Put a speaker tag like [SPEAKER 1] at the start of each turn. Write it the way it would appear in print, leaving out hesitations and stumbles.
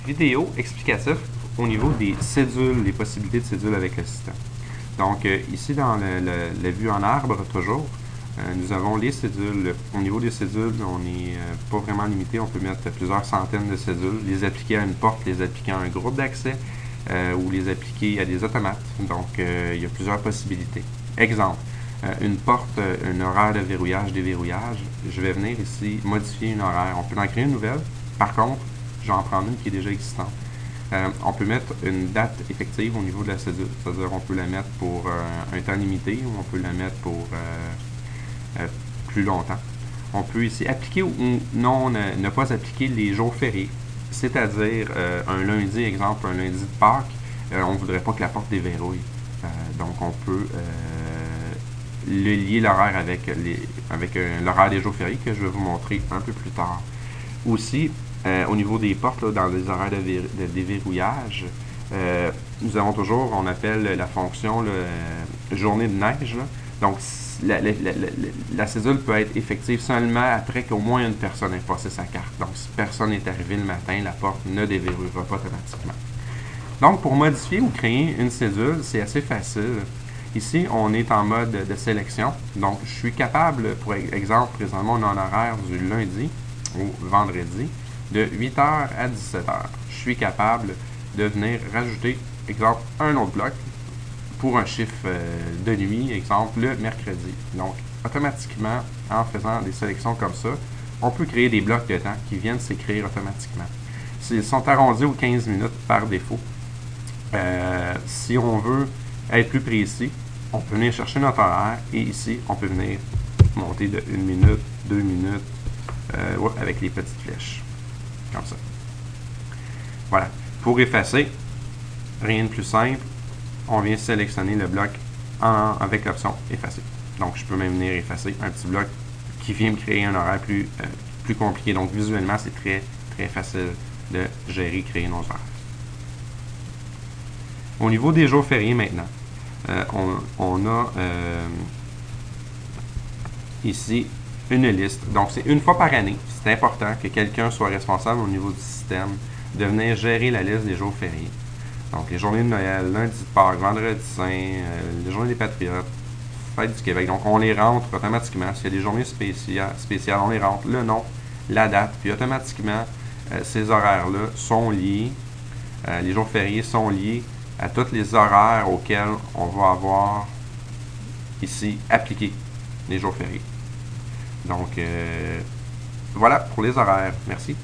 [SPEAKER 1] vidéo explicatif au niveau des cédules, les possibilités de cédules avec le système. Donc, ici, dans la vue en arbre, toujours, nous avons les cédules. Au niveau des cédules, on n'est pas vraiment limité. On peut mettre plusieurs centaines de cédules, les appliquer à une porte, les appliquer à un groupe d'accès ou les appliquer à des automates. Donc, il y a plusieurs possibilités. Exemple, une porte, un horaire de verrouillage, déverrouillage. Je vais venir ici modifier une horaire. On peut en créer une nouvelle. Par contre, je vais en prendre une qui est déjà existante. On peut mettre une date effective au niveau de la cédule, c'est-à-dire on peut la mettre pour un temps limité ou on peut la mettre pour plus longtemps. On peut ici appliquer ou non ne pas appliquer les jours fériés, c'est-à-dire un lundi, exemple un lundi de Pâques, on ne voudrait pas que la porte déverrouille. Donc on peut le lier l'horaire avec l'horaire des jours fériés que je vais vous montrer un peu plus tard. Aussi, au niveau des portes, là, dans les horaires de déverrouillage, nous avons toujours, on appelle la fonction journée de neige. Là. Donc, la cédule peut être effective seulement après qu'au moins une personne ait passé sa carte. Donc, si personne n'est arrivé le matin, la porte ne déverrouillera pas automatiquement. Donc, pour modifier ou créer une cédule, c'est assez facile. Ici, on est en mode de sélection. Donc, je suis capable, pour exemple, présentement, on est en horaire du lundi au vendredi, de 8h à 17h. Je suis capable de venir rajouter, exemple, un autre bloc pour un chiffre de nuit, exemple, le mercredi. Donc, automatiquement, en faisant des sélections comme ça, on peut créer des blocs de temps qui viennent s'écrire automatiquement. Ils sont arrondis aux 15 minutes par défaut. Si on veut être plus précis, on peut venir chercher notre horaire et ici, on peut venir monter de 1 minute, 2 minutes avec les petites flèches. Comme ça. Voilà. Pour effacer, rien de plus simple, on vient sélectionner le bloc avec l'option effacer. Donc, je peux même venir effacer un petit bloc qui vient me créer un horaire plus compliqué. Donc, visuellement, c'est très, très facile de gérer, créer nos horaires. Au niveau des jours fériés maintenant, on a ici une liste. Donc, c'est une fois par année. C'est important que quelqu'un soit responsable au niveau du système de venir gérer la liste des jours fériés. Donc, les journées de Noël, lundi de Pâques, vendredi saint, les journées des Patriotes, fête du Québec. Donc, on les rentre automatiquement. S'il y a des journées spéciales, on les rentre, le nom, la date, puis automatiquement, ces horaires-là sont liés, les jours fériés sont liés à tous les horaires auxquels on va avoir ici appliqué les jours fériés. Donc, voilà pour les horaires. Merci.